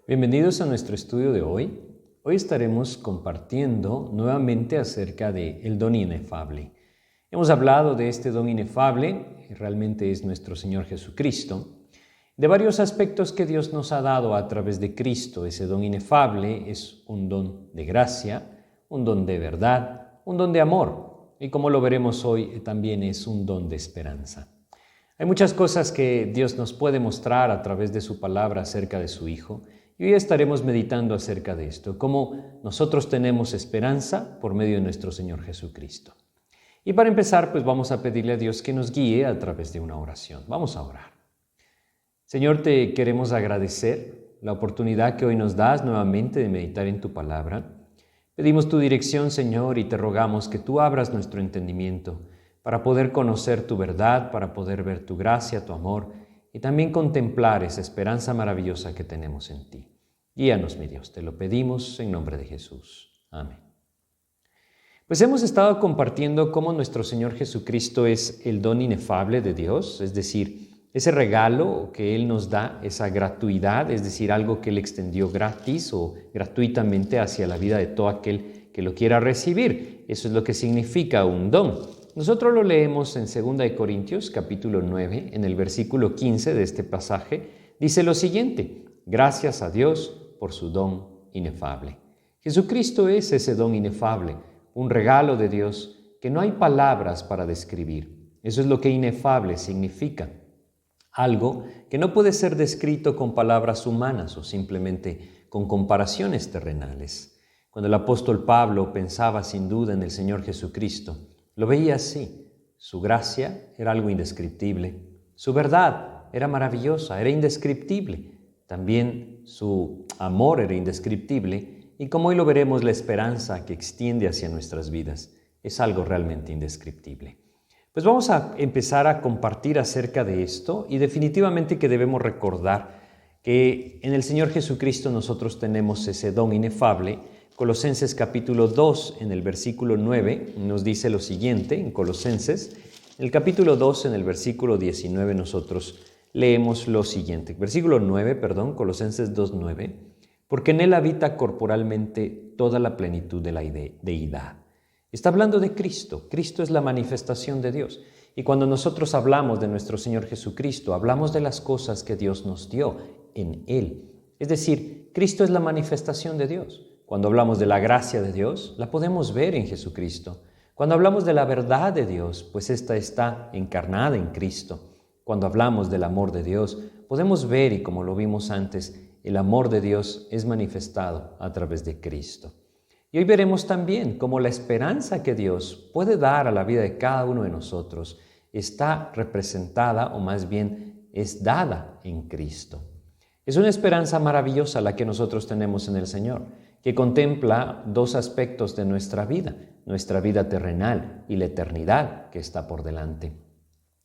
Bienvenidos a nuestro estudio de hoy. Hoy estaremos compartiendo nuevamente acerca del don inefable. Hemos hablado de este don inefable, que realmente es nuestro Señor Jesucristo, de varios aspectos que Dios nos ha dado a través de Cristo. Ese don inefable es un don de gracia, un don de verdad, un don de amor, y como lo veremos hoy, también es un don de esperanza. Hay muchas cosas que Dios nos puede mostrar a través de su palabra acerca de su Hijo, y hoy estaremos meditando acerca de esto, cómo nosotros tenemos esperanza por medio de nuestro Señor Jesucristo. Y para empezar, pues vamos a pedirle a Dios que nos guíe a través de una oración. Vamos a orar. Señor, te queremos agradecer la oportunidad que hoy nos das nuevamente de meditar en tu palabra. Pedimos tu dirección, Señor, y te rogamos que tú abras nuestro entendimiento para poder conocer tu verdad, para poder ver tu gracia, tu amor, y también contemplar esa esperanza maravillosa que tenemos en ti. Guíanos, mi Dios, te lo pedimos en nombre de Jesús. Amén. Pues hemos estado compartiendo cómo nuestro Señor Jesucristo es el don inefable de Dios, es decir, ese regalo que Él nos da, esa gratuidad, es decir, algo que Él extendió gratis o gratuitamente hacia la vida de todo aquel que lo quiera recibir. Eso es lo que significa un don. Nosotros lo leemos en 2 Corintios capítulo 9, en el versículo 15 de este pasaje, dice lo siguiente: gracias a Dios por su don inefable. Jesucristo es ese don inefable, un regalo de Dios que no hay palabras para describir. Eso es lo que inefable significa. Algo que no puede ser descrito con palabras humanas o simplemente con comparaciones terrenales. Cuando el apóstol Pablo pensaba sin duda en el Señor Jesucristo, lo veía así. Su gracia era algo indescriptible. Su verdad era maravillosa, era indescriptible. También su amor era indescriptible. Y como hoy lo veremos, la esperanza que extiende hacia nuestras vidas es algo realmente indescriptible. Pues vamos a empezar a compartir acerca de esto y definitivamente que debemos recordar que en el Señor Jesucristo nosotros tenemos ese don inefable. Colosenses capítulo 2, en el versículo 9, nos dice lo siguiente, en Colosenses, en el capítulo 2, en el versículo 19, nosotros leemos lo siguiente. Colosenses 2, 9, porque en Él habita corporalmente toda la plenitud de la deidad. Está hablando de Cristo. Cristo es la manifestación de Dios. Y cuando nosotros hablamos de nuestro Señor Jesucristo, hablamos de las cosas que Dios nos dio en Él. Es decir, Cristo es la manifestación de Dios. Cuando hablamos de la gracia de Dios, la podemos ver en Jesucristo. Cuando hablamos de la verdad de Dios, pues esta está encarnada en Cristo. Cuando hablamos del amor de Dios, podemos ver, y como lo vimos antes, el amor de Dios es manifestado a través de Cristo. Y hoy veremos también cómo la esperanza que Dios puede dar a la vida de cada uno de nosotros está representada, o más bien es dada en Cristo. Es una esperanza maravillosa la que nosotros tenemos en el Señor, que contempla dos aspectos de nuestra vida terrenal y la eternidad que está por delante.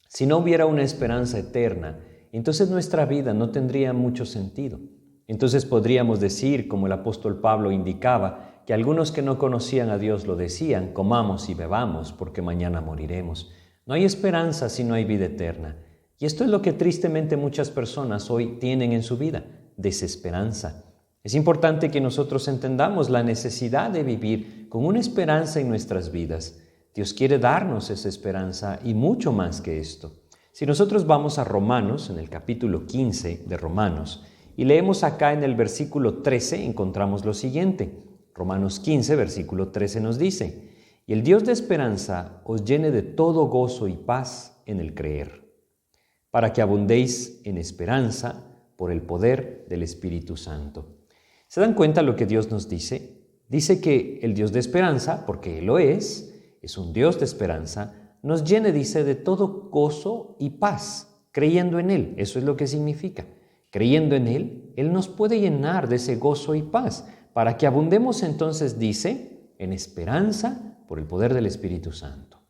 Si no hubiera una esperanza eterna, entonces nuestra vida no tendría mucho sentido. Entonces podríamos decir, como el apóstol Pablo indicaba, que algunos que no conocían a Dios lo decían: comamos y bebamos porque mañana moriremos. No hay esperanza si no hay vida eterna. Y esto es lo que tristemente muchas personas hoy tienen en su vida: desesperanza. Es importante que nosotros entendamos la necesidad de vivir con una esperanza en nuestras vidas. Dios quiere darnos esa esperanza y mucho más que esto. Si nosotros vamos a Romanos, en el capítulo 15 de Romanos, y leemos acá en el versículo 13, encontramos lo siguiente. Romanos 15, versículo 13 nos dice: y el Dios de esperanza os llene de todo gozo y paz en el creer, para que abundéis en esperanza por el poder del Espíritu Santo. ¿Se dan cuenta lo que Dios nos dice? Dice que el Dios de esperanza, porque Él lo es un Dios de esperanza, nos llene, dice, de todo gozo y paz, creyendo en Él. Eso es lo que significa. Creyendo en Él, Él nos puede llenar de ese gozo y paz, para que abundemos entonces, dice, en esperanza por el poder del Espíritu Santo.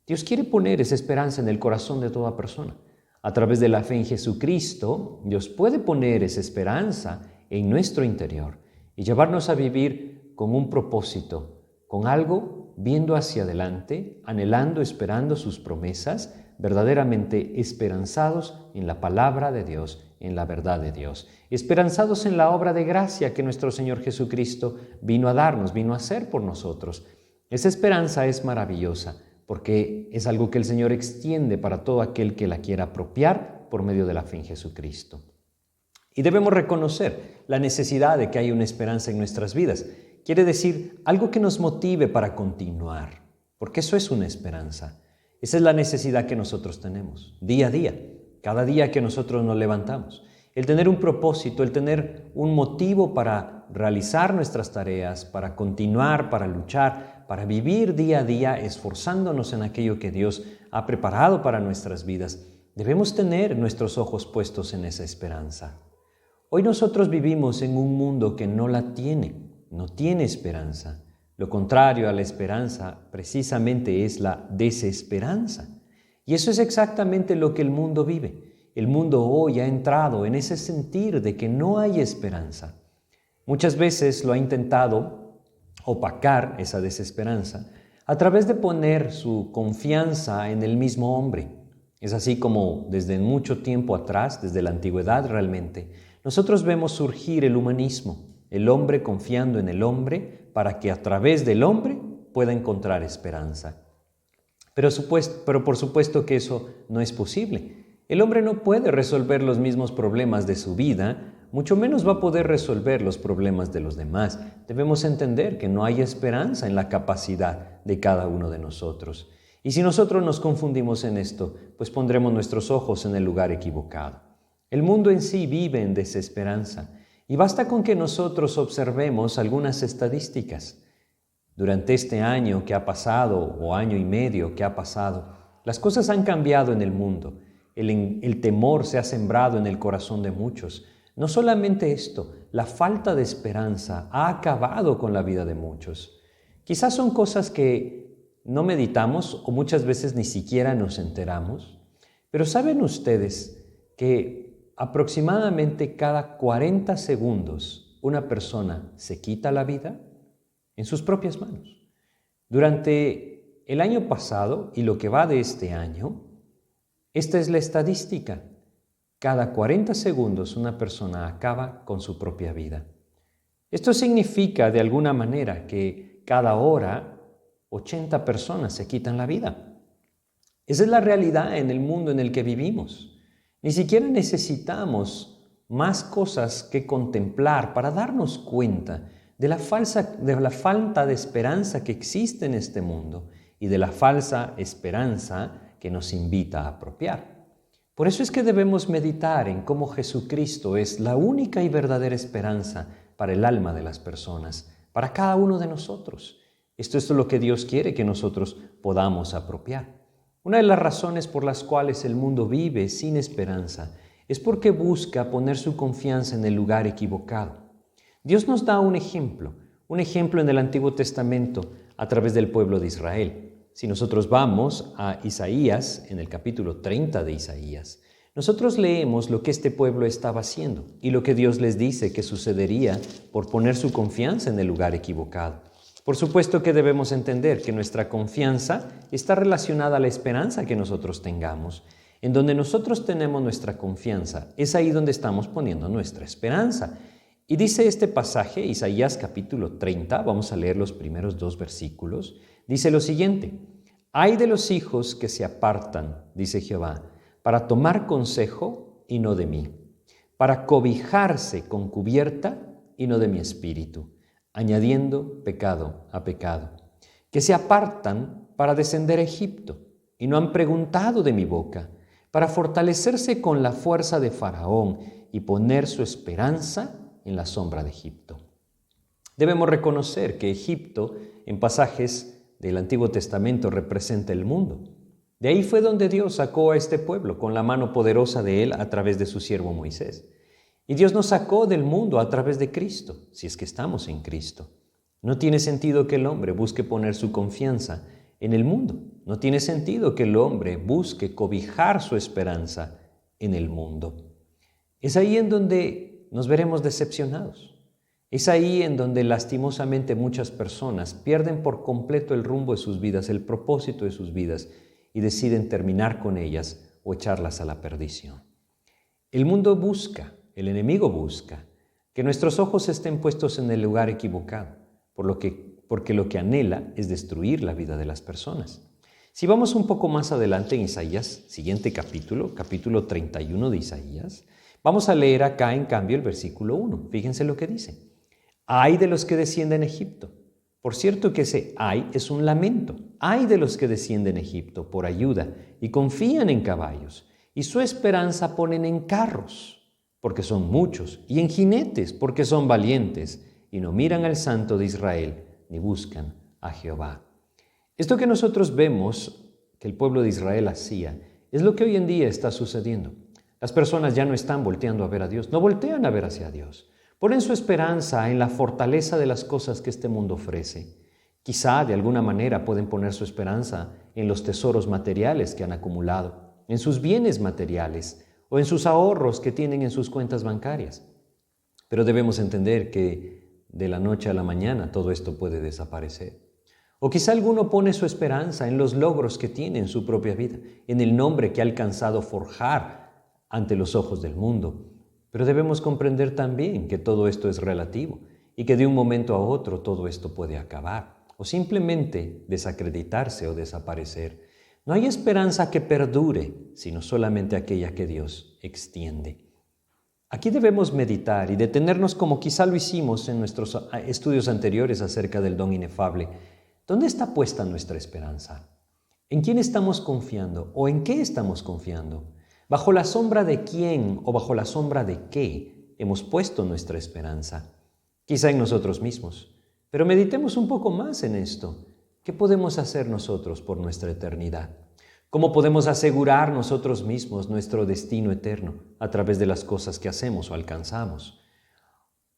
Dios quiere poner esa esperanza en el corazón de toda persona. A través de la fe en Jesucristo, Dios puede poner esa esperanza en nuestro interior y llevarnos a vivir con un propósito, con algo viendo hacia adelante, anhelando, esperando sus promesas, verdaderamente esperanzados en la palabra de Dios en la verdad de Dios, esperanzados en la obra de gracia que nuestro Señor Jesucristo vino a darnos, vino a hacer por nosotros. Esa esperanza es maravillosa porque es algo que el Señor extiende para todo aquel que la quiera apropiar por medio de la fe en Jesucristo. Y debemos reconocer la necesidad de que haya una esperanza en nuestras vidas. Quiere decir algo que nos motive para continuar, porque eso es una esperanza. Esa es la necesidad que nosotros tenemos, día a día, cada día que nosotros nos levantamos. El tener un propósito, el tener un motivo para realizar nuestras tareas, para continuar, para luchar, para vivir día a día esforzándonos en aquello que Dios ha preparado para nuestras vidas. Debemos tener nuestros ojos puestos en esa esperanza. Hoy nosotros vivimos en un mundo que no la tiene, no tiene esperanza. Lo contrario a la esperanza precisamente es la desesperanza. Y eso es exactamente lo que el mundo vive. El mundo hoy ha entrado en ese sentir de que no hay esperanza. Muchas veces lo ha intentado opacar esa desesperanza a través de poner su confianza en el mismo hombre. Es así como desde mucho tiempo atrás, desde la antigüedad realmente, nosotros vemos surgir el humanismo, el hombre confiando en el hombre para que a través del hombre pueda encontrar esperanza. Pero por supuesto que eso no es posible. El hombre no puede resolver los mismos problemas de su vida, mucho menos va a poder resolver los problemas de los demás. Debemos entender que no hay esperanza en la capacidad de cada uno de nosotros. Y si nosotros nos confundimos en esto, pues pondremos nuestros ojos en el lugar equivocado. El mundo en sí vive en desesperanza. Y basta con que nosotros observemos algunas estadísticas. Durante este año que ha pasado, o año y medio que ha pasado, las cosas han cambiado en el mundo. El temor se ha sembrado en el corazón de muchos. No solamente esto, la falta de esperanza ha acabado con la vida de muchos. Quizás son cosas que no meditamos o muchas veces ni siquiera nos enteramos, pero ¿saben ustedes que aproximadamente cada 40 segundos una persona se quita la vida en sus propias manos? Durante el año pasado y lo que va de este año, esta es la estadística. Cada 40 segundos una persona acaba con su propia vida. Esto significa de alguna manera que cada hora 80 personas se quitan la vida. Esa es la realidad en el mundo en el que vivimos. Ni siquiera necesitamos más cosas que contemplar para darnos cuenta de la falta de esperanza que existe en este mundo y de la falsa esperanza que nos invita a apropiar. Por eso es que debemos meditar en cómo Jesucristo es la única y verdadera esperanza para el alma de las personas, para cada uno de nosotros. Esto es lo que Dios quiere que nosotros podamos apropiar. Una de las razones por las cuales el mundo vive sin esperanza es porque busca poner su confianza en el lugar equivocado. Dios nos da un ejemplo en el Antiguo Testamento a través del pueblo de Israel. Si nosotros vamos a Isaías, en el capítulo 30 de Isaías, nosotros leemos lo que este pueblo estaba haciendo y lo que Dios les dice que sucedería por poner su confianza en el lugar equivocado. Por supuesto que debemos entender que nuestra confianza está relacionada a la esperanza que nosotros tengamos. En donde nosotros tenemos nuestra confianza, es ahí donde estamos poniendo nuestra esperanza. Y dice este pasaje, Isaías capítulo 30, vamos a leer los primeros 2 versículos, dice lo siguiente: «Ay de los hijos que se apartan, dice Jehová, para tomar consejo y no de mí, para cobijarse con cubierta y no de mi espíritu, añadiendo pecado a pecado, que se apartan para descender a Egipto y no han preguntado de mi boca, para fortalecerse con la fuerza de Faraón y poner su esperanza en la sombra de Egipto». Debemos reconocer que Egipto, en pasajes del Antiguo Testamento, representa el mundo. De ahí fue donde Dios sacó a este pueblo con la mano poderosa de Él a través de su siervo Moisés. Y Dios nos sacó del mundo a través de Cristo, si es que estamos en Cristo. No tiene sentido que el hombre busque poner su confianza en el mundo. No tiene sentido que el hombre busque cobijar su esperanza en el mundo. Es ahí en donde nos veremos decepcionados. Es ahí en donde lastimosamente muchas personas pierden por completo el rumbo de sus vidas, el propósito de sus vidas, y deciden terminar con ellas o echarlas a la perdición. El mundo busca, el enemigo busca, que nuestros ojos estén puestos en el lugar equivocado, porque lo que anhela es destruir la vida de las personas. Si vamos un poco más adelante en Isaías, siguiente capítulo 31 de Isaías, vamos a leer acá en cambio el versículo 1. Fíjense lo que dice. Ay de los que descienden a Egipto. Por cierto que ese ay es un lamento. Ay de los que descienden a Egipto por ayuda y confían en caballos, y su esperanza ponen en carros, porque son muchos, y en jinetes, porque son valientes, y no miran al Santo de Israel, ni buscan a Jehová. Esto que nosotros vemos que el pueblo de Israel hacía es lo que hoy en día está sucediendo. Las personas ya no están volteando a ver a Dios, no voltean a ver hacia Dios. Ponen su esperanza en la fortaleza de las cosas que este mundo ofrece. Quizá de alguna manera pueden poner su esperanza en los tesoros materiales que han acumulado, en sus bienes materiales o en sus ahorros que tienen en sus cuentas bancarias. Pero debemos entender que de la noche a la mañana todo esto puede desaparecer. O quizá alguno pone su esperanza en los logros que tiene en su propia vida, en el nombre que ha alcanzado forjar ante los ojos del mundo. Pero debemos comprender también que todo esto es relativo y que de un momento a otro todo esto puede acabar o simplemente desacreditarse o desaparecer. No hay esperanza que perdure, sino solamente aquella que Dios extiende. Aquí debemos meditar y detenernos como quizá lo hicimos en nuestros estudios anteriores acerca del don inefable. ¿Dónde está puesta nuestra esperanza? ¿En quién estamos confiando o en qué estamos confiando? ¿Bajo la sombra de quién o bajo la sombra de qué hemos puesto nuestra esperanza? Quizá en nosotros mismos. Pero meditemos un poco más en esto. ¿Qué podemos hacer nosotros por nuestra eternidad? ¿Cómo podemos asegurar nosotros mismos nuestro destino eterno a través de las cosas que hacemos o alcanzamos?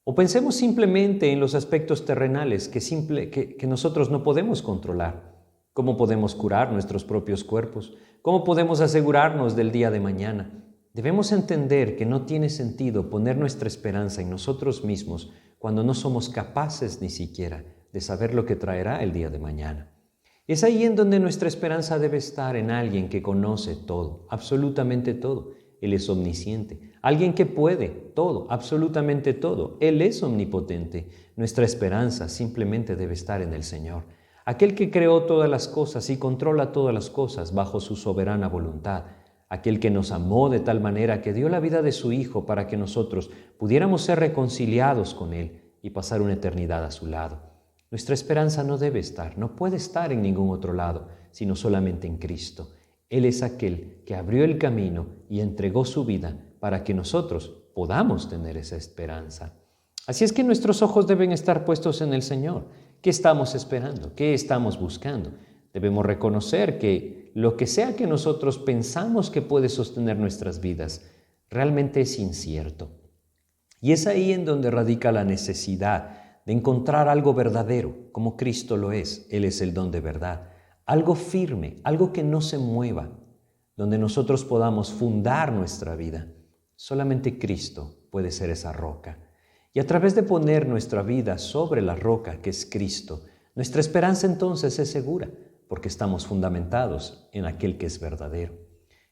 O pensemos simplemente en los aspectos terrenales que nosotros no podemos controlar. ¿Cómo podemos curar nuestros propios cuerpos? ¿Cómo podemos asegurarnos del día de mañana? Debemos entender que no tiene sentido poner nuestra esperanza en nosotros mismos cuando no somos capaces ni siquiera de saber lo que traerá el día de mañana. Es ahí en donde nuestra esperanza debe estar en alguien que conoce todo, absolutamente todo. Él es omnisciente, alguien que puede todo, absolutamente todo. Él es omnipotente. Nuestra esperanza simplemente debe estar en el Señor, aquel que creó todas las cosas y controla todas las cosas bajo su soberana voluntad, aquel que nos amó de tal manera que dio la vida de su Hijo para que nosotros pudiéramos ser reconciliados con Él y pasar una eternidad a su lado. Nuestra esperanza no debe estar, no puede estar en ningún otro lado, sino solamente en Cristo. Él es aquel que abrió el camino y entregó su vida para que nosotros podamos tener esa esperanza. Así es que nuestros ojos deben estar puestos en el Señor. ¿Qué estamos esperando? ¿Qué estamos buscando? Debemos reconocer que lo que sea que nosotros pensamos que puede sostener nuestras vidas, realmente es incierto. Y es ahí en donde radica la necesidad de encontrar algo verdadero, como Cristo lo es. Él es el don de verdad. Algo firme, algo que no se mueva, donde nosotros podamos fundar nuestra vida. Solamente Cristo puede ser esa roca. Y a través de poner nuestra vida sobre la roca que es Cristo, nuestra esperanza entonces es segura, porque estamos fundamentados en aquel que es verdadero.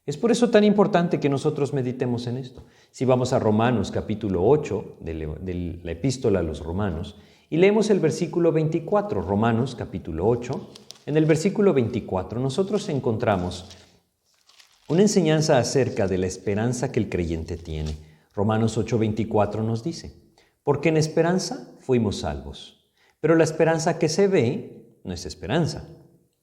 Es por eso tan importante que nosotros meditemos en esto. Si vamos a Romanos capítulo 8 de la epístola a los Romanos y leemos el versículo 24, Romanos capítulo 8, en el versículo 24 nosotros encontramos una enseñanza acerca de la esperanza que el creyente tiene. Romanos 8:24 nos dice: porque en esperanza fuimos salvos, pero la esperanza que se ve no es esperanza.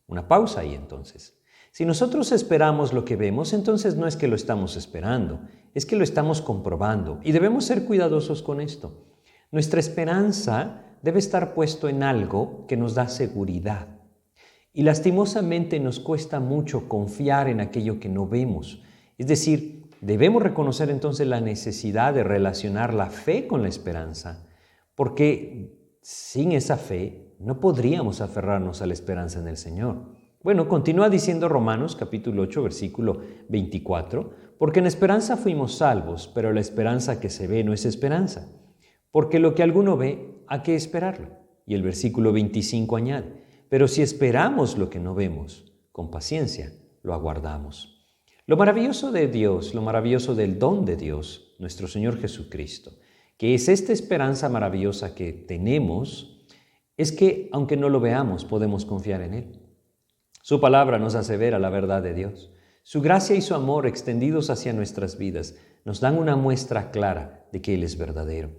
Una pausa ahí entonces. Si nosotros esperamos lo que vemos, entonces no es que lo estamos esperando, es que lo estamos comprobando y debemos ser cuidadosos con esto. Nuestra esperanza debe estar puesto en algo que nos da seguridad. Y lastimosamente nos cuesta mucho confiar en aquello que no vemos. Es decir, debemos reconocer entonces la necesidad de relacionar la fe con la esperanza, porque sin esa fe no podríamos aferrarnos a la esperanza en el Señor. Bueno, continúa diciendo Romanos capítulo 8, versículo 24, porque en esperanza fuimos salvos, pero la esperanza que se ve no es esperanza, porque lo que alguno ve, ¿a qué esperarlo? Y el versículo 25 añade: pero si esperamos lo que no vemos, con paciencia lo aguardamos. Lo maravilloso de Dios, lo maravilloso del don de Dios, nuestro Señor Jesucristo, que es esta esperanza maravillosa que tenemos, es que aunque no lo veamos, podemos confiar en Él. Su palabra nos asevera la verdad de Dios. Su gracia y su amor extendidos hacia nuestras vidas nos dan una muestra clara de que Él es verdadero.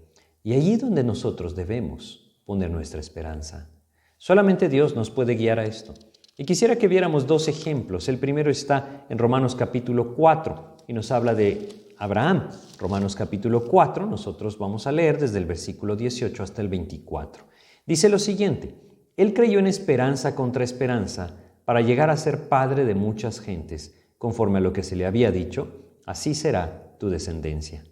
Y allí es donde nosotros debemos poner nuestra esperanza. Solamente Dios nos puede guiar a esto. Y quisiera que viéramos dos ejemplos. El primero está en Romanos capítulo 4 y nos habla de Abraham. Romanos capítulo 4, nosotros vamos a leer desde el versículo 18 hasta el 24. Dice lo siguiente: Él creyó en esperanza contra esperanza para llegar a ser padre de muchas gentes, conforme a lo que se le había dicho, así será tu descendencia.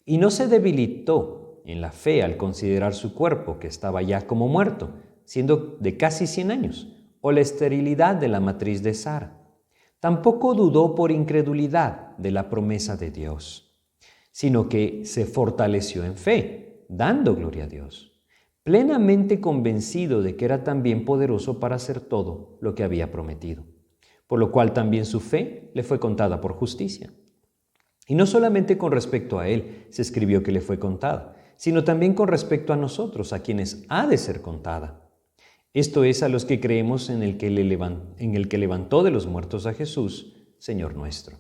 Y no se debilitó en la fe al considerar su cuerpo, que estaba ya como muerto, siendo de casi 100 años, o la esterilidad de la matriz de Sara. Tampoco dudó por incredulidad de la promesa de Dios, sino que se fortaleció en fe, dando gloria a Dios, plenamente convencido de que era también poderoso para hacer todo lo que había prometido, por lo cual también su fe le fue contada por justicia. Y no solamente con respecto a él se escribió que le fue contada, sino también con respecto a nosotros, a quienes ha de ser contada. Esto es, a los que creemos en el que levantó de los muertos a Jesús, Señor nuestro.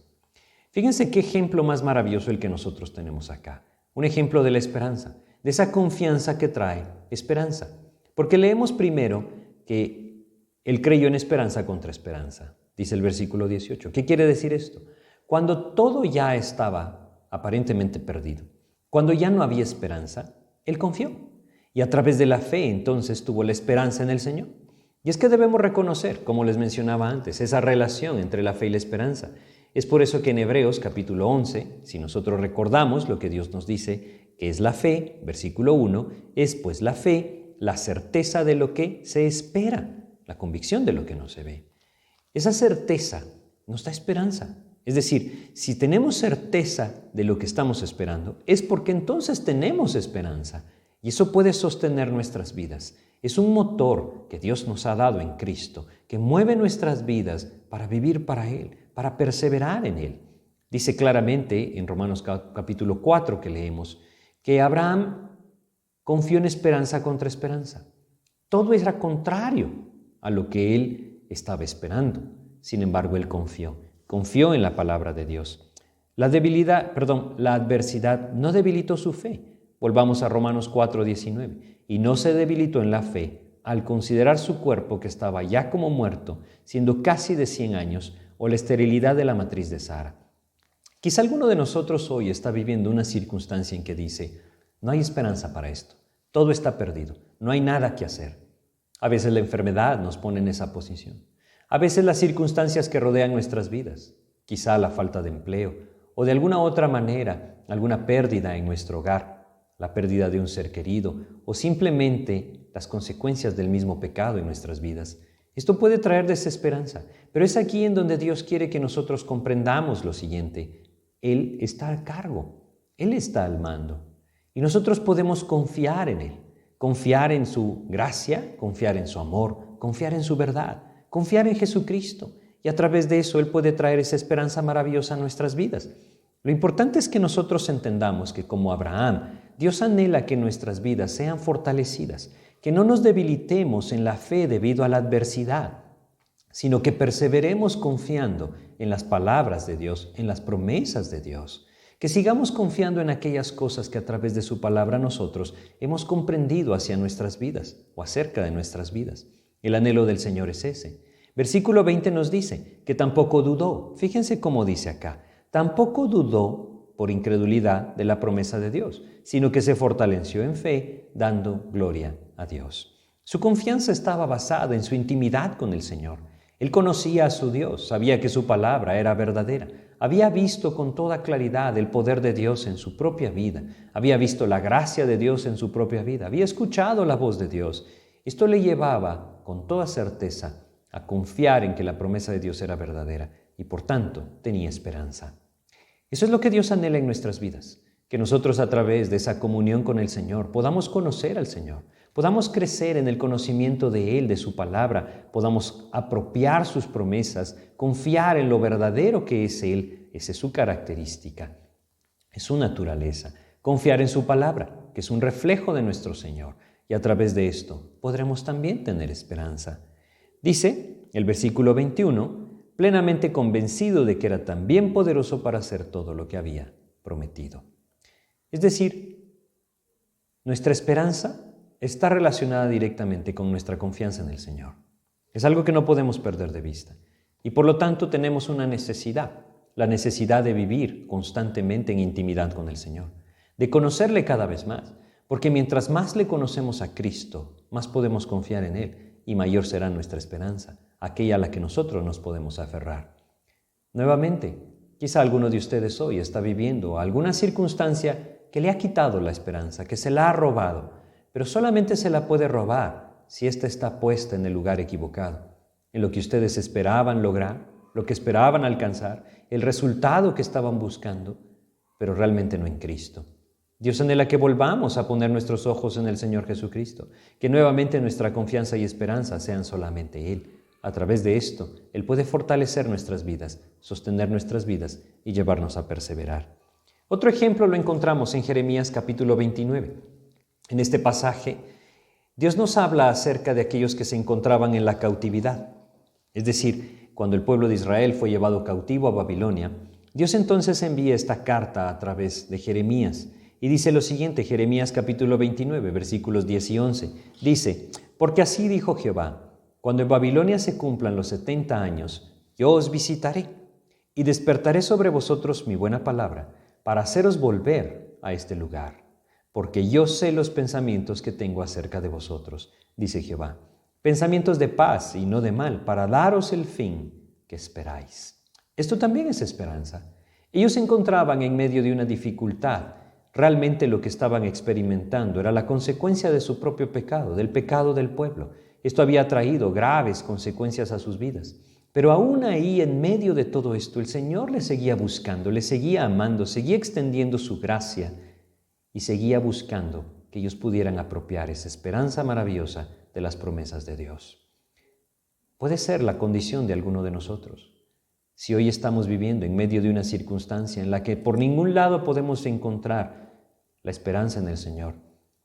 Fíjense qué ejemplo más maravilloso el que nosotros tenemos acá. Un ejemplo de la esperanza, de esa confianza que trae esperanza. Porque leemos primero que Él creyó en esperanza contra esperanza, dice el versículo 18. ¿Qué quiere decir esto? Cuando todo ya estaba aparentemente perdido, cuando ya no había esperanza, Él confió. Y a través de la fe, entonces, tuvo la esperanza en el Señor. Y es que debemos reconocer, como les mencionaba antes, esa relación entre la fe y la esperanza. Es por eso que en Hebreos capítulo 11, si nosotros recordamos lo que Dios nos dice que es la fe, versículo 1, es pues la fe, la certeza de lo que se espera, la convicción de lo que no se ve. Esa certeza nos da esperanza. Es decir, si tenemos certeza de lo que estamos esperando, es porque entonces tenemos esperanza. Y eso puede sostener nuestras vidas. Es un motor que Dios nos ha dado en Cristo, que mueve nuestras vidas para vivir para Él, para perseverar en Él. Dice claramente en Romanos capítulo 4 que leemos, que Abraham confió en esperanza contra esperanza. Todo era contrario a lo que él estaba esperando. Sin embargo, él confió en la palabra de Dios. La adversidad no debilitó su fe. Volvamos a Romanos 4:19. Y no se debilitó en la fe al considerar su cuerpo que estaba ya como muerto, siendo casi de 100 años, o la esterilidad de la matriz de Sara. Quizá alguno de nosotros hoy está viviendo una circunstancia en que dice, no hay esperanza para esto, todo está perdido, no hay nada que hacer. A veces la enfermedad nos pone en esa posición. A veces las circunstancias que rodean nuestras vidas, quizá la falta de empleo o de alguna otra manera, alguna pérdida en nuestro hogar, la pérdida de un ser querido o simplemente las consecuencias del mismo pecado en nuestras vidas. Esto puede traer desesperanza, pero es aquí en donde Dios quiere que nosotros comprendamos lo siguiente. Él está a cargo, Él está al mando y nosotros podemos confiar en Él, confiar en su gracia, confiar en su amor, confiar en su verdad, confiar en Jesucristo y a través de eso Él puede traer esa esperanza maravillosa a nuestras vidas. Lo importante es que nosotros entendamos que como Abraham, Dios anhela que nuestras vidas sean fortalecidas, que no nos debilitemos en la fe debido a la adversidad, sino que perseveremos confiando en las palabras de Dios, en las promesas de Dios, que sigamos confiando en aquellas cosas que a través de su palabra nosotros hemos comprendido hacia nuestras vidas o acerca de nuestras vidas. El anhelo del Señor es ese. Versículo 20 nos dice que tampoco dudó. Fíjense cómo dice acá. Tampoco dudó por incredulidad de la promesa de Dios, sino que se fortaleció en fe, dando gloria a Dios. Su confianza estaba basada en su intimidad con el Señor. Él conocía a su Dios, sabía que su palabra era verdadera. Había visto con toda claridad el poder de Dios en su propia vida. Había visto la gracia de Dios en su propia vida. Había escuchado la voz de Dios. Esto le llevaba con toda certeza a confiar en que la promesa de Dios era verdadera y por tanto tenía esperanza. Eso es lo que Dios anhela en nuestras vidas, que nosotros a través de esa comunión con el Señor podamos conocer al Señor, podamos crecer en el conocimiento de Él, de su palabra, podamos apropiar sus promesas, confiar en lo verdadero que es Él. Esa es su característica, es su naturaleza. Confiar en su palabra, que es un reflejo de nuestro Señor. Y a través de esto podremos también tener esperanza. Dice el versículo 21, plenamente convencido de que era también poderoso para hacer todo lo que había prometido. Es decir, nuestra esperanza está relacionada directamente con nuestra confianza en el Señor. Es algo que no podemos perder de vista. Y por lo tanto tenemos una necesidad, la necesidad de vivir constantemente en intimidad con el Señor, de conocerle cada vez más, porque mientras más le conocemos a Cristo, más podemos confiar en Él y mayor será nuestra esperanza, aquella a la que nosotros nos podemos aferrar. Nuevamente, quizá alguno de ustedes hoy está viviendo alguna circunstancia que le ha quitado la esperanza, que se la ha robado, pero solamente se la puede robar si ésta está puesta en el lugar equivocado, en lo que ustedes esperaban lograr, lo que esperaban alcanzar, el resultado que estaban buscando, pero realmente no en Cristo. Dios anhela que volvamos a poner nuestros ojos en el Señor Jesucristo, que nuevamente nuestra confianza y esperanza sean solamente Él. A través de esto, Él puede fortalecer nuestras vidas, sostener nuestras vidas y llevarnos a perseverar. Otro ejemplo lo encontramos en Jeremías capítulo 29. En este pasaje, Dios nos habla acerca de aquellos que se encontraban en la cautividad. Es decir, cuando el pueblo de Israel fue llevado cautivo a Babilonia, Dios entonces envía esta carta a través de Jeremías. Y dice lo siguiente, Jeremías capítulo 29, versículos 10 y 11. Dice, porque así dijo Jehová, cuando en Babilonia se cumplan los 70 años, yo os visitaré y despertaré sobre vosotros mi buena palabra para haceros volver a este lugar. Porque yo sé los pensamientos que tengo acerca de vosotros, dice Jehová, pensamientos de paz y no de mal, para daros el fin que esperáis. Esto también es esperanza. Ellos se encontraban en medio de una dificultad. Realmente lo que estaban experimentando era la consecuencia de su propio pecado, del pecado del pueblo. Esto había traído graves consecuencias a sus vidas. Pero aún ahí, en medio de todo esto, el Señor les seguía buscando, les seguía amando, seguía extendiendo su gracia y seguía buscando que ellos pudieran apropiar esa esperanza maravillosa de las promesas de Dios. Puede ser la condición de alguno de nosotros. Si hoy estamos viviendo en medio de una circunstancia en la que por ningún lado podemos encontrar la esperanza en el Señor,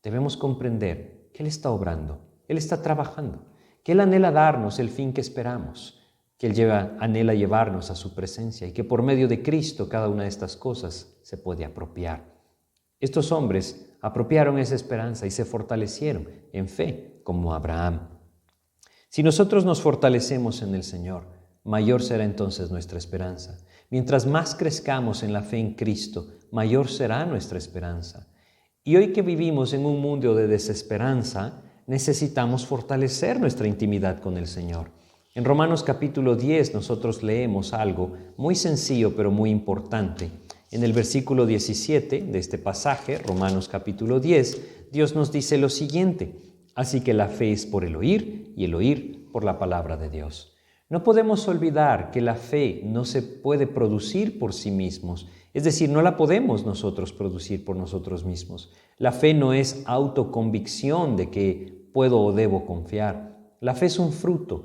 debemos comprender que Él está obrando, Él está trabajando, que Él anhela darnos el fin que esperamos, que Él anhela llevarnos a su presencia y que por medio de Cristo cada una de estas cosas se puede apropiar. Estos hombres apropiaron esa esperanza y se fortalecieron en fe como Abraham. Si nosotros nos fortalecemos en el Señor, mayor será entonces nuestra esperanza. Mientras más crezcamos en la fe en Cristo, mayor será nuestra esperanza. Y hoy que vivimos en un mundo de desesperanza, necesitamos fortalecer nuestra intimidad con el Señor. En Romanos capítulo 10 nosotros leemos algo muy sencillo pero muy importante. En el versículo 17 de este pasaje, Romanos capítulo 10, Dios nos dice lo siguiente: así que la fe es por el oír y el oír por la palabra de Dios. No podemos olvidar que la fe no se puede producir por sí mismos, es decir, no la podemos nosotros producir por nosotros mismos. La fe no es autoconvicción de que puedo o debo confiar. La fe es un fruto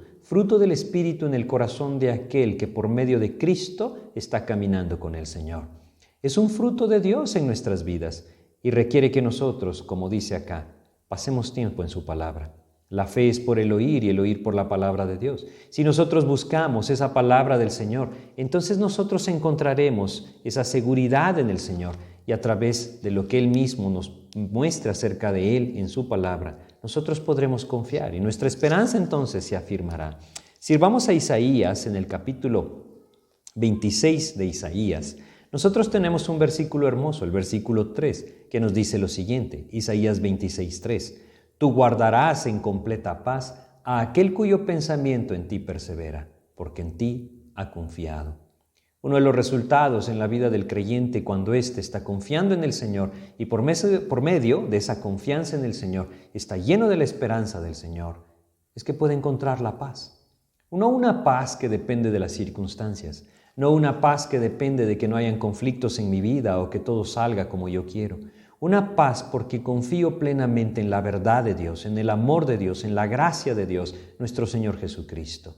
del Espíritu en el corazón de aquel que por medio de Cristo está caminando con el Señor. Es un fruto de Dios en nuestras vidas y requiere que nosotros, como dice acá, pasemos tiempo en su palabra. La fe es por el oír y el oír por la palabra de Dios. Si nosotros buscamos esa palabra del Señor, entonces nosotros encontraremos esa seguridad en el Señor y a través de lo que Él mismo nos muestra acerca de Él en su palabra, nosotros podremos confiar y nuestra esperanza entonces se afirmará. Si vamos a Isaías, en el capítulo 26 de Isaías, nosotros tenemos un versículo hermoso, el versículo 3, que nos dice lo siguiente, Isaías 26:3. Tú guardarás en completa paz a aquel cuyo pensamiento en ti persevera, porque en ti ha confiado. Uno de los resultados en la vida del creyente cuando éste está confiando en el Señor y por medio de esa confianza en el Señor está lleno de la esperanza del Señor, es que puede encontrar la paz. No una paz que depende de las circunstancias, no una paz que depende de que no hayan conflictos en mi vida o que todo salga como yo quiero. Una paz porque confío plenamente en la verdad de Dios, en el amor de Dios, en la gracia de Dios, nuestro Señor Jesucristo.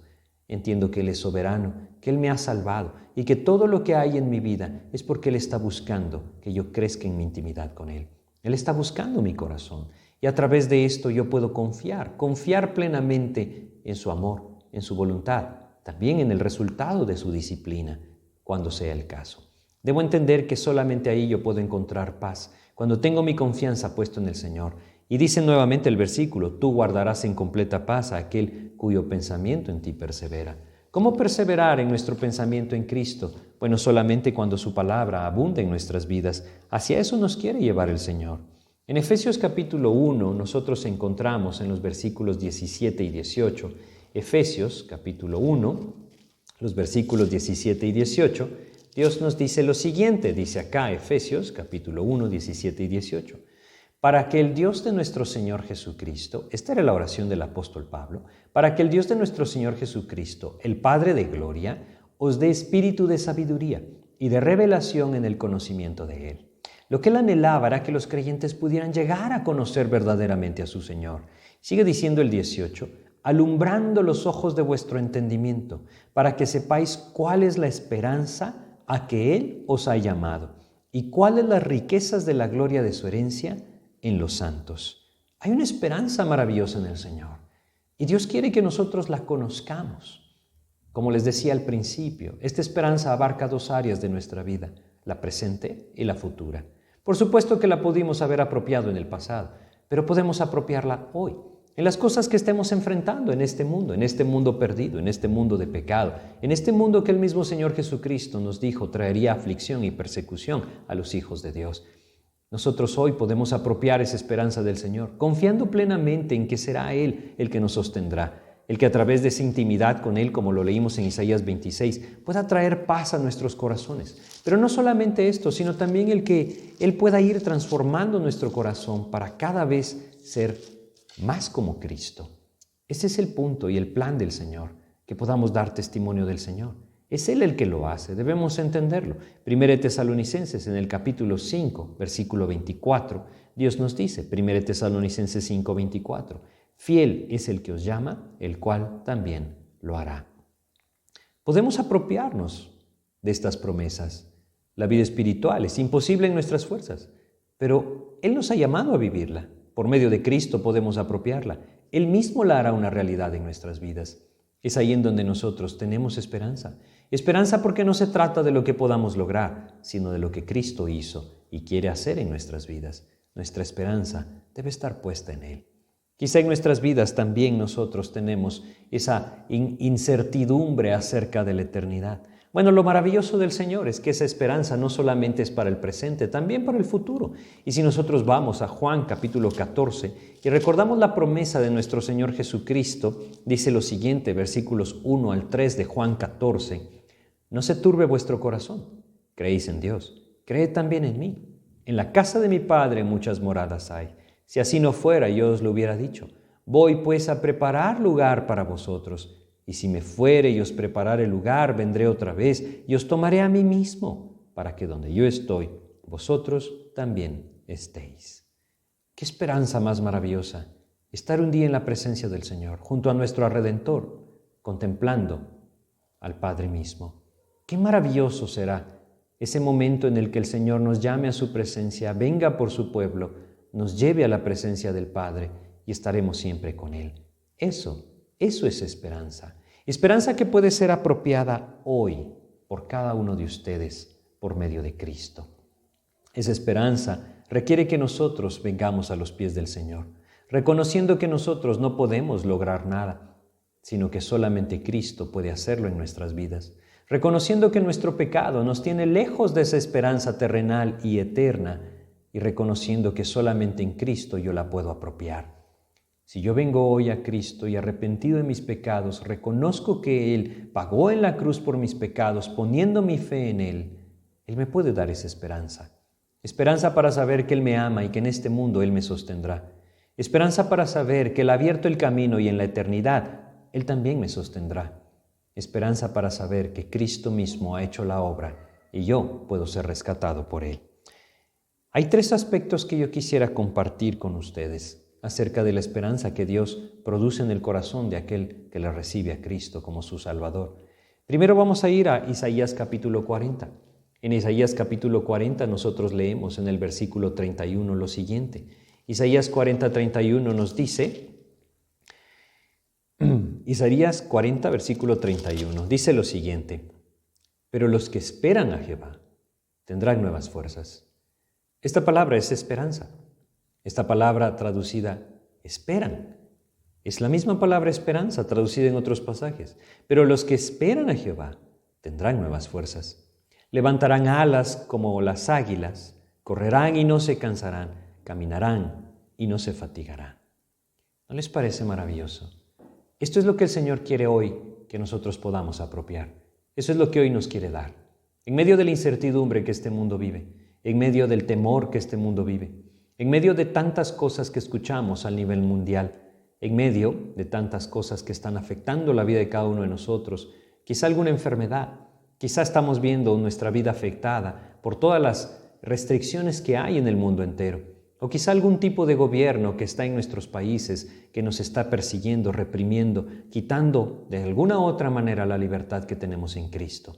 Entiendo que Él es soberano, que Él me ha salvado y que todo lo que hay en mi vida es porque Él está buscando que yo crezca en mi intimidad con Él. Él está buscando mi corazón y a través de esto yo puedo confiar plenamente en su amor, en su voluntad, también en el resultado de su disciplina, cuando sea el caso. Debo entender que solamente ahí yo puedo encontrar paz, cuando tengo mi confianza puesta en el Señor. Y dice nuevamente el versículo, tú guardarás en completa paz a aquel cuyo pensamiento en ti persevera. ¿Cómo perseverar en nuestro pensamiento en Cristo? Bueno, solamente cuando su palabra abunda en nuestras vidas. Hacia eso nos quiere llevar el Señor. En Efesios capítulo 1 nosotros encontramos en los versículos 17 y 18, Efesios capítulo 1, los versículos 17 y 18, Dios nos dice lo siguiente, dice acá Efesios capítulo 1, 17 y 18. Para que el Dios de nuestro Señor Jesucristo, esta era la oración del apóstol Pablo, para que el Dios de nuestro Señor Jesucristo, el Padre de gloria, os dé espíritu de sabiduría y de revelación en el conocimiento de Él. Lo que Él anhelaba era que los creyentes pudieran llegar a conocer verdaderamente a su Señor. Sigue diciendo el 18, alumbrando los ojos de vuestro entendimiento, para que sepáis cuál es la esperanza a que Él os ha llamado y cuáles las riquezas de la gloria de su herencia en los santos. Hay una esperanza maravillosa en el Señor y Dios quiere que nosotros la conozcamos. Como les decía al principio, esta esperanza abarca dos áreas de nuestra vida, la presente y la futura. Por supuesto que la pudimos haber apropiado en el pasado, pero podemos apropiarla hoy, en las cosas que estemos enfrentando en este mundo perdido, en este mundo de pecado, en este mundo que el mismo Señor Jesucristo nos dijo traería aflicción y persecución a los hijos de Dios. Nosotros hoy podemos apropiar esa esperanza del Señor, confiando plenamente en que será Él el que nos sostendrá, el que a través de esa intimidad con Él, como lo leímos en Isaías 26, pueda traer paz a nuestros corazones. Pero no solamente esto, sino también el que Él pueda ir transformando nuestro corazón para cada vez ser más como Cristo. Ese es el punto y el plan del Señor, que podamos dar testimonio del Señor. Es Él el que lo hace, debemos entenderlo. Primera de Tesalonicenses, en el capítulo 5, versículo 24, Dios nos dice, Primera de Tesalonicenses 5, 24, fiel es el que os llama, el cual también lo hará. Podemos apropiarnos de estas promesas. La vida espiritual es imposible en nuestras fuerzas, pero Él nos ha llamado a vivirla. Por medio de Cristo podemos apropiarla. Él mismo la hará una realidad en nuestras vidas. Es ahí en donde nosotros tenemos esperanza. Esperanza porque no se trata de lo que podamos lograr, sino de lo que Cristo hizo y quiere hacer en nuestras vidas. Nuestra esperanza debe estar puesta en Él. Quizá en nuestras vidas también nosotros tenemos esa incertidumbre acerca de la eternidad. Bueno, lo maravilloso del Señor es que esa esperanza no solamente es para el presente, también para el futuro. Y si nosotros vamos a Juan capítulo 14 y recordamos la promesa de nuestro Señor Jesucristo, dice lo siguiente, versículos 1 al 3 de Juan 14, no se turbe vuestro corazón, creéis en Dios, creed también en mí. En la casa de mi Padre muchas moradas hay. Si así no fuera, yo os lo hubiera dicho. Voy pues a preparar lugar para vosotros. Y si me fuere y os preparare lugar, vendré otra vez y os tomaré a mí mismo, para que donde yo estoy, vosotros también estéis. ¡Qué esperanza más maravillosa! Estar un día en la presencia del Señor, junto a nuestro Redentor, contemplando al Padre mismo. ¡Qué maravilloso será ese momento en el que el Señor nos llame a su presencia, venga por su pueblo, nos lleve a la presencia del Padre y estaremos siempre con Él! Eso es esperanza. Esperanza que puede ser apropiada hoy por cada uno de ustedes por medio de Cristo. Esa esperanza requiere que nosotros vengamos a los pies del Señor, reconociendo que nosotros no podemos lograr nada, sino que solamente Cristo puede hacerlo en nuestras vidas, reconociendo que nuestro pecado nos tiene lejos de esa esperanza terrenal y eterna, y reconociendo que solamente en Cristo yo la puedo apropiar. Si yo vengo hoy a Cristo y arrepentido de mis pecados, reconozco que Él pagó en la cruz por mis pecados, poniendo mi fe en Él, Él me puede dar esa esperanza. Esperanza para saber que Él me ama y que en este mundo Él me sostendrá. Esperanza para saber que Él ha abierto el camino y en la eternidad Él también me sostendrá. Esperanza para saber que Cristo mismo ha hecho la obra y yo puedo ser rescatado por Él. Hay 3 aspectos que yo quisiera compartir con ustedes acerca de la esperanza que Dios produce en el corazón de aquel que le recibe a Cristo como su Salvador. Primero vamos a ir a Isaías capítulo 40. En Isaías capítulo 40 nosotros leemos en el versículo 31 lo siguiente. Isaías 40, 31 nos dice, Isaías 40, versículo 31, dice lo siguiente: pero los que esperan a Jehová tendrán nuevas fuerzas. Esta palabra es esperanza. Esta palabra traducida esperan. Es la misma palabra esperanza traducida en otros pasajes. Pero los que esperan a Jehová tendrán nuevas fuerzas. Levantarán alas como las águilas, correrán y no se cansarán, caminarán y no se fatigarán. ¿No les parece maravilloso? Esto es lo que el Señor quiere hoy que nosotros podamos apropiar. Eso es lo que hoy nos quiere dar. En medio de la incertidumbre que este mundo vive, en medio del temor que este mundo vive, en medio de tantas cosas que escuchamos a nivel mundial, en medio de tantas cosas que están afectando la vida de cada uno de nosotros, quizá alguna enfermedad, quizá estamos viendo nuestra vida afectada por todas las restricciones que hay en el mundo entero, o quizá algún tipo de gobierno que está en nuestros países que nos está persiguiendo, reprimiendo, quitando de alguna u otra manera la libertad que tenemos en Cristo.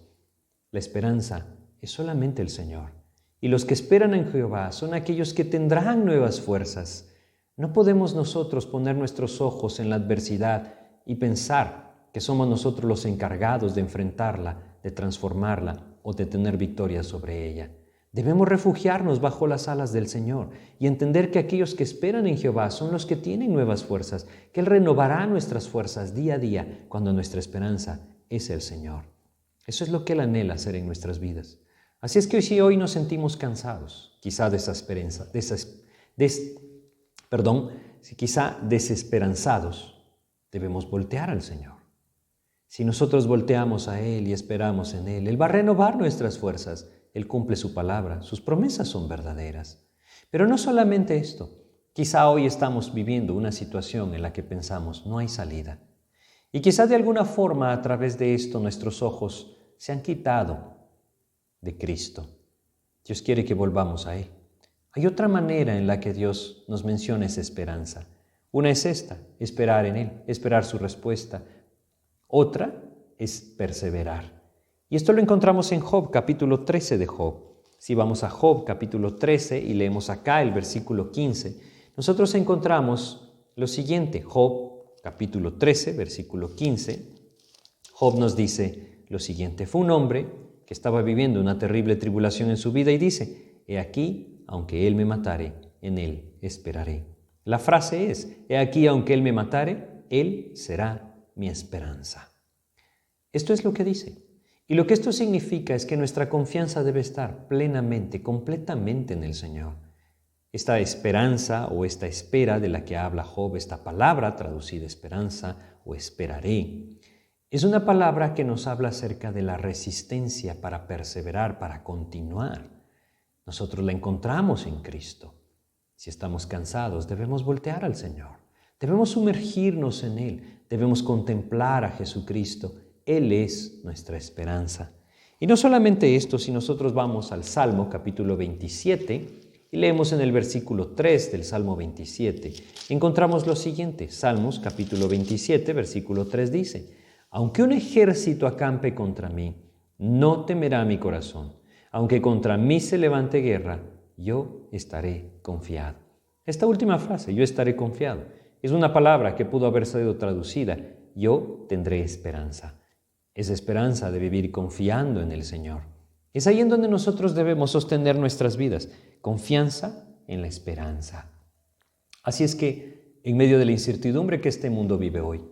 La esperanza es solamente el Señor. Y los que esperan en Jehová son aquellos que tendrán nuevas fuerzas. No podemos nosotros poner nuestros ojos en la adversidad y pensar que somos nosotros los encargados de enfrentarla, de transformarla o de tener victoria sobre ella. Debemos refugiarnos bajo las alas del Señor y entender que aquellos que esperan en Jehová son los que tienen nuevas fuerzas, que Él renovará nuestras fuerzas día a día cuando nuestra esperanza es el Señor. Eso es lo que Él anhela hacer en nuestras vidas. Así es que si hoy nos sentimos cansados, quizá quizá desesperanzados, debemos voltear al Señor. Si nosotros volteamos a Él y esperamos en Él, Él va a renovar nuestras fuerzas. Él cumple su palabra, sus promesas son verdaderas. Pero no solamente esto, quizá hoy estamos viviendo una situación en la que pensamos no hay salida. Y quizá de alguna forma a través de esto nuestros ojos se han quitado de Cristo. Dios quiere que volvamos a Él. Hay otra manera en la que Dios nos menciona esa esperanza. Una es esta, esperar en Él, esperar su respuesta. Otra es perseverar. Y esto lo encontramos en Job, capítulo 13 de Job. Si vamos a Job, capítulo 13, y leemos acá el versículo 15, nosotros encontramos lo siguiente. Job, capítulo 13, versículo 15. Job nos dice lo siguiente: fue un hombre que estaba viviendo una terrible tribulación en su vida y dice: he aquí, aunque Él me matare, en Él esperaré. La frase es: he aquí, aunque Él me matare, Él será mi esperanza. Esto es lo que dice. Y lo que esto significa es que nuestra confianza debe estar plenamente, completamente en el Señor. Esta esperanza o esta espera de la que habla Job, esta palabra traducida esperanza o esperaré, es una palabra que nos habla acerca de la resistencia para perseverar, para continuar. Nosotros la encontramos en Cristo. Si estamos cansados, debemos voltear al Señor. Debemos sumergirnos en Él. Debemos contemplar a Jesucristo. Él es nuestra esperanza. Y no solamente esto, si nosotros vamos al Salmo capítulo 27 y leemos en el versículo 3 del Salmo 27, encontramos lo siguiente. Salmos capítulo 27, versículo 3 dice: aunque un ejército acampe contra mí, no temerá mi corazón. Aunque contra mí se levante guerra, yo estaré confiado. Esta última frase, yo estaré confiado, es una palabra que pudo haber sido traducida: yo tendré esperanza. Esa esperanza de vivir confiando en el Señor. Es ahí en donde nosotros debemos sostener nuestras vidas. Confianza en la esperanza. Así es que, en medio de la incertidumbre que este mundo vive hoy,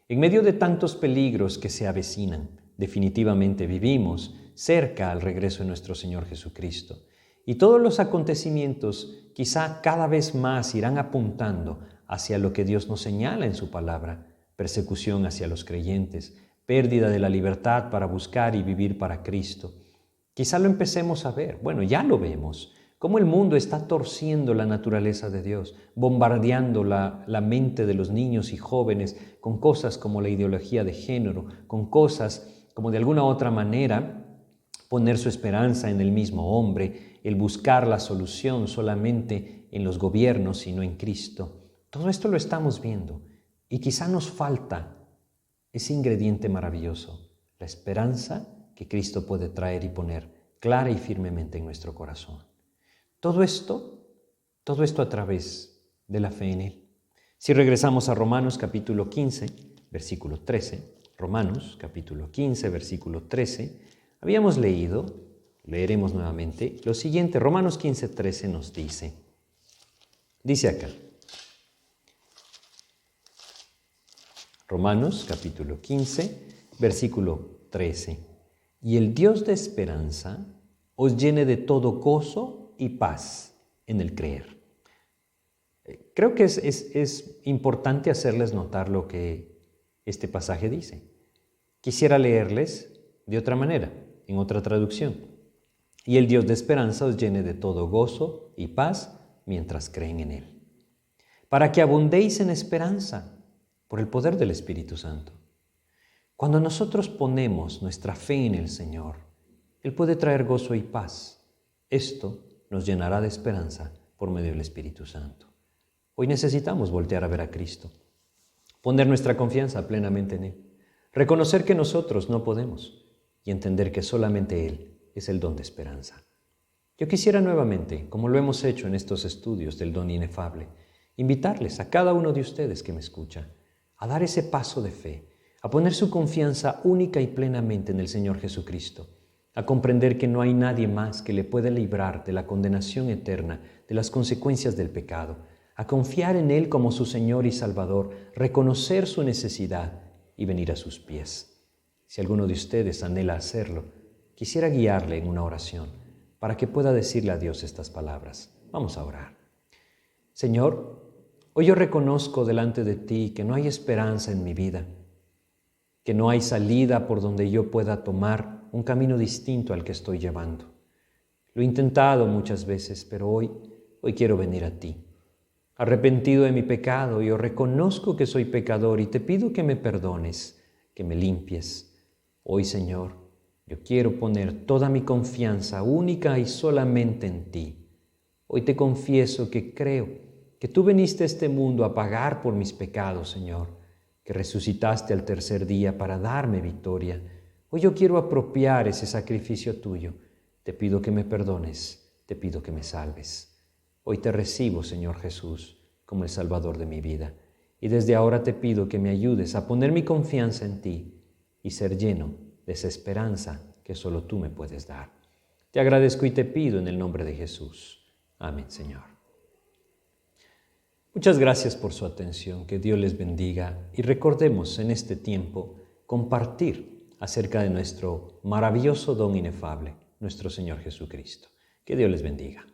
en medio de tantos peligros que se avecinan, definitivamente vivimos cerca al regreso de nuestro Señor Jesucristo. Y todos los acontecimientos quizá cada vez más irán apuntando hacia lo que Dios nos señala en su palabra: persecución hacia los creyentes, pérdida de la libertad para buscar y vivir para Cristo. Quizá lo empecemos a ver, bueno, ya lo vemos, cómo el mundo está torciendo la naturaleza de Dios, bombardeando la mente de los niños y jóvenes con cosas como la ideología de género, con cosas como de alguna otra manera poner su esperanza en el mismo hombre, el buscar la solución solamente en los gobiernos y no en Cristo. Todo esto lo estamos viendo y quizá nos falta ese ingrediente maravilloso, la esperanza que Cristo puede traer y poner clara y firmemente en nuestro corazón. Todo esto a través de la fe en Él. Si regresamos a Romanos capítulo 15, versículo 13, Romanos capítulo 15, versículo 13, habíamos leído, leeremos nuevamente, lo siguiente. Romanos 15, 13 nos dice acá, Romanos capítulo 15, versículo 13, y el Dios de esperanza os llene de todo gozo y paz en el creer. Creo que es importante hacerles notar lo que este pasaje dice. Quisiera leerles de otra manera, en otra traducción. Y el Dios de esperanza os llene de todo gozo y paz mientras creen en Él, para que abundéis en esperanza por el poder del Espíritu Santo. Cuando nosotros ponemos nuestra fe en el Señor, Él puede traer gozo y paz. Esto nos llenará de esperanza por medio del Espíritu Santo. Hoy necesitamos voltear a ver a Cristo, poner nuestra confianza plenamente en Él, reconocer que nosotros no podemos y entender que solamente Él es el don de esperanza. Yo quisiera nuevamente, como lo hemos hecho en estos estudios del don inefable, invitarles a cada uno de ustedes que me escucha a dar ese paso de fe, a poner su confianza única y plenamente en el Señor Jesucristo, a comprender que no hay nadie más que le pueda librar de la condenación eterna, de las consecuencias del pecado, a confiar en Él como su Señor y Salvador, reconocer su necesidad y venir a sus pies. Si alguno de ustedes anhela hacerlo, quisiera guiarle en una oración para que pueda decirle a Dios estas palabras. Vamos a orar. Señor, hoy yo reconozco delante de ti que no hay esperanza en mi vida, que no hay salida por donde yo pueda tomar un camino distinto al que estoy llevando. Lo he intentado muchas veces, pero hoy quiero venir a ti. Arrepentido de mi pecado, yo reconozco que soy pecador y te pido que me perdones, que me limpies. Hoy, Señor, yo quiero poner toda mi confianza única y solamente en ti. Hoy te confieso que creo que tú viniste a este mundo a pagar por mis pecados, Señor, que resucitaste al tercer día para darme victoria. Hoy yo quiero apropiar ese sacrificio tuyo. Te pido que me perdones, te pido que me salves. Hoy te recibo, Señor Jesús, como el Salvador de mi vida. Y desde ahora te pido que me ayudes a poner mi confianza en ti y ser lleno de esa esperanza que solo tú me puedes dar. Te agradezco y te pido en el nombre de Jesús. Amén, Señor. Muchas gracias por su atención. Que Dios les bendiga y recordemos en este tiempo compartir acerca de nuestro maravilloso don inefable, nuestro Señor Jesucristo. Que Dios les bendiga.